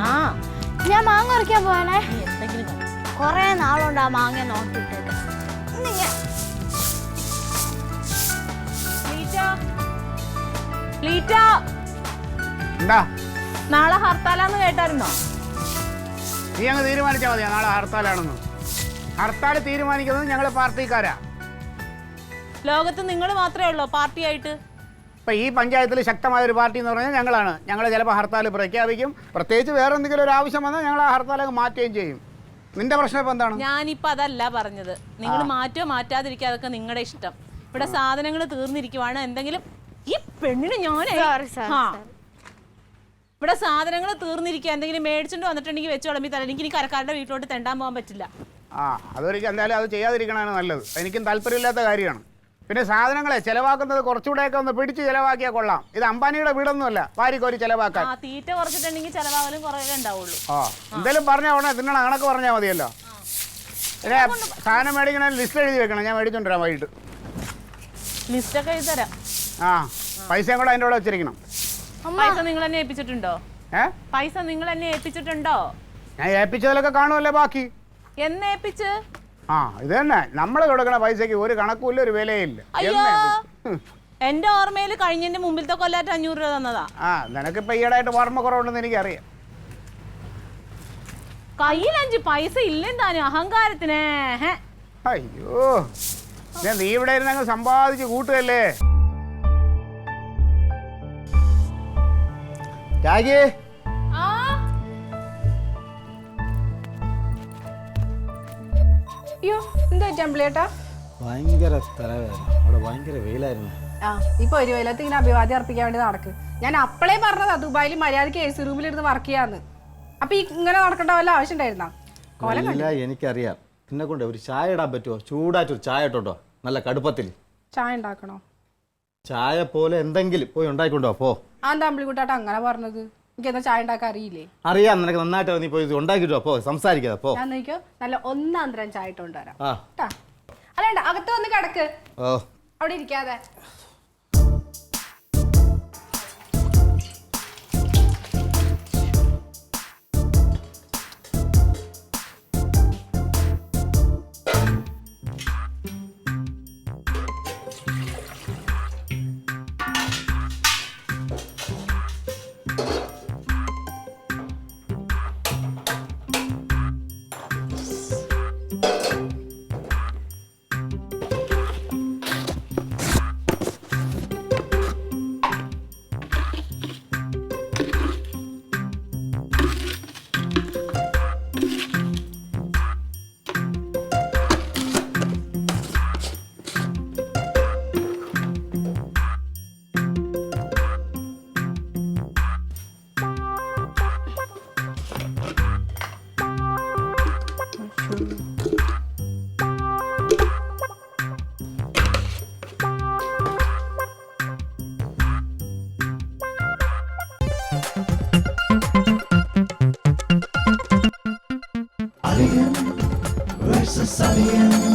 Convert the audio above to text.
ആ ഞാൻ മാങ്ങ പറിക്കാൻ പോവാണേ. കൊറേ നാളുണ്ട് ആ മാങ്ങ നോക്കിട്ട്. നാളെ ഹർത്താലാന്ന് കേട്ടായിരുന്നോ? നീ അങ്ങ് തീരുമാനിച്ചാൽ മതിയാ നാളെ ഹർത്താലാണെന്ന്. ഹർത്താൽ തീരുമാനിക്കുന്നത് ഞങ്ങള് പാർട്ടിക്കാരാ. ലോകത്ത് നിങ്ങൾ മാത്രമേ ഉള്ളൂ പാർട്ടിയായിട്ട്? ഇപ്പം ഈ പഞ്ചായത്തിൽ ശക്തമായ ഒരു പാർട്ടി എന്ന് പറഞ്ഞാൽ ഞങ്ങളാണ്. ഞങ്ങൾ ചിലപ്പോൾ ഹർത്താൽ പ്രഖ്യാപിക്കും. പ്രത്യേകിച്ച് വേറെ എന്തെങ്കിലും ഒരു ആവശ്യം വന്നാൽ ഞങ്ങൾ ആ ഹർത്താലൊക്കെ മാറ്റുകയും ചെയ്യും. നിന്റെ പ്രശ്നം ഇപ്പം എന്താണ്? ഞാനിപ്പോൾ അതല്ല പറഞ്ഞത്. നിങ്ങൾ മാറ്റോ മാറ്റാതിരിക്കുക അതൊക്കെ നിങ്ങളുടെ ഇഷ്ടം. ഇവിടെ സാധനങ്ങൾ തീർന്നിരിക്കുവാണ്. എന്തെങ്കിലും ഈ പെണ്ണിന് ഞാൻ ഇവിടെ സാധനങ്ങൾ തീർന്നിരിക്കുക. എന്തെങ്കിലും മേടിച്ചിട്ട് വന്നിട്ടുണ്ടെങ്കിൽ വെച്ച് വിളമ്പി തരാം. എനിക്ക് ഇനി കരക്കാരുടെ വീട്ടിലോട്ട് തെണ്ടാൻ പോകാൻ പറ്റില്ല. അതൊരിക്കലും എന്തായാലും അത് ചെയ്യാതിരിക്കണതാണ് നല്ലത്. എനിക്കും താല്പര്യമില്ലാത്ത കാര്യമാണ്. പിന്നെ സാധനങ്ങളെ ചിലവാക്കുന്നത് കുറച്ചുകൂടെയൊക്കെ ഒന്ന് പിടിച്ച് ചിലവാക്കിയാൽ കൊള്ളാം. ഇത് അംബാനിയുടെ വീടൊന്നുമല്ല വാരിക്കോരി ചിലവാക്കാൻ. തീറ്റ കുറച്ചിട്ടുണ്ടെങ്കിൽ ചിലവാകലും കുറേ ഉണ്ടാവുള്ളൂ. എന്തെങ്കിലും പറഞ്ഞാൽ ഉടനെ തിന്നണ കണക്ക് പറഞ്ഞാൽ മതിയല്ലോ. പിന്നെ സാധനം മേടിക്കണ ലിസ്റ്റ് എഴുതി വെക്കണം. ഞാൻ മേടിച്ചോണ്ടിരാം വൈകിട്ട്. ലിസ്റ്റൊക്കെ എഴുതി തരാം. പൈസയും കൂടെ അതിൻ്റെ കൂടെ വെച്ചിരിക്കണം. പൈസ നിങ്ങൾ എന്നെ ഏൽപ്പിച്ചിട്ടുണ്ടോ? പൈസ നിങ്ങൾ എന്നെ ഏൽപ്പിച്ചിട്ടുണ്ടോ? ഞാൻ ഏൽപ്പിച്ചതിലൊക്കെ കാണുമല്ലേ ബാക്കി. എന്നേൽപ്പിച്ച്? ഇത് തന്നെ നമ്മൾ കൊടുക്കണ പൈസക്ക് ഒരു കണക്കുമില്ല, ഒരു വിലയില്ല. എന്റെ ഓർമ്മയിൽ കഴിഞ്ഞതിന്റെ മുമ്പിലത്തെ കൊല്ലാറ്റ് 500 രൂപ തന്നതാ. നിനക്കിപ്പോ ഈയിടായിട്ട് ഓർമ്മ കുറവുണ്ടെന്ന് എനിക്കറിയാം. കയ്യിൽ 5 പൈസ ഇല്ലെന്താനും അഹങ്കാരത്തിന്. അയ്യോ നീ ഇവിടെ ഇരുന്ന് സമ്പാദിച്ച് കൂട്ടുകല്ലേ. ഭയങ്കര തലവേദന. അവിടെ ഭയങ്കര വെയിലായിരുന്നു. ഇപ്പൊ ഒരു വെയിലത്ത് ഇങ്ങനെ അഭിവാദ്യം അർപ്പിക്കാൻ വേണ്ടി നടക്ക്. ഞാൻ അപ്പളേ പറഞ്ഞതാ ദുബായിൽ മര്യാദക്ക് AC റൂമിലിരുന്ന് വർക്ക് ചെയ്യാന്ന്. അപ്പൊ ഇങ്ങനെ നടക്കേണ്ട വല്ല ആവശ്യം ഉണ്ടായിരുന്നാ? എനിക്കറിയാം. പിന്നെ കൊണ്ട് ഒരു ചായ ഇടാൻ പറ്റുമോ? ചൂടായിട്ടൊരു ചായ ഇട്ടോട്ടോ, നല്ല കടുപ്പത്തിൽ. ചായ ഉണ്ടാക്കണോ? ചായ പോലെ എന്തെങ്കിലും പോയി ഉണ്ടായിക്കൊണ്ടോ പോ. അമ്പിളിക്കുട്ടാട്ട് അങ്ങനെ പറഞ്ഞത്? എനിക്കെന്താ ചായ ഉണ്ടാക്കാൻ അറിയില്ലേ? അറിയാം, നിനക്ക് നന്നായിട്ട് നീ പോയി ഉണ്ടാക്കിട്ടോ പോ. സംസാരിക്കാതെ പോ. ഞാൻ നോക്കിയോ നല്ല 1 തരം ചായ ഇട്ട് കൊണ്ടുവരാം. അല്ലണ്ട അകത്ത് വന്ന് കിടക്ക്. അവിടെ ഇരിക്കാതെ. Alien versus Alien.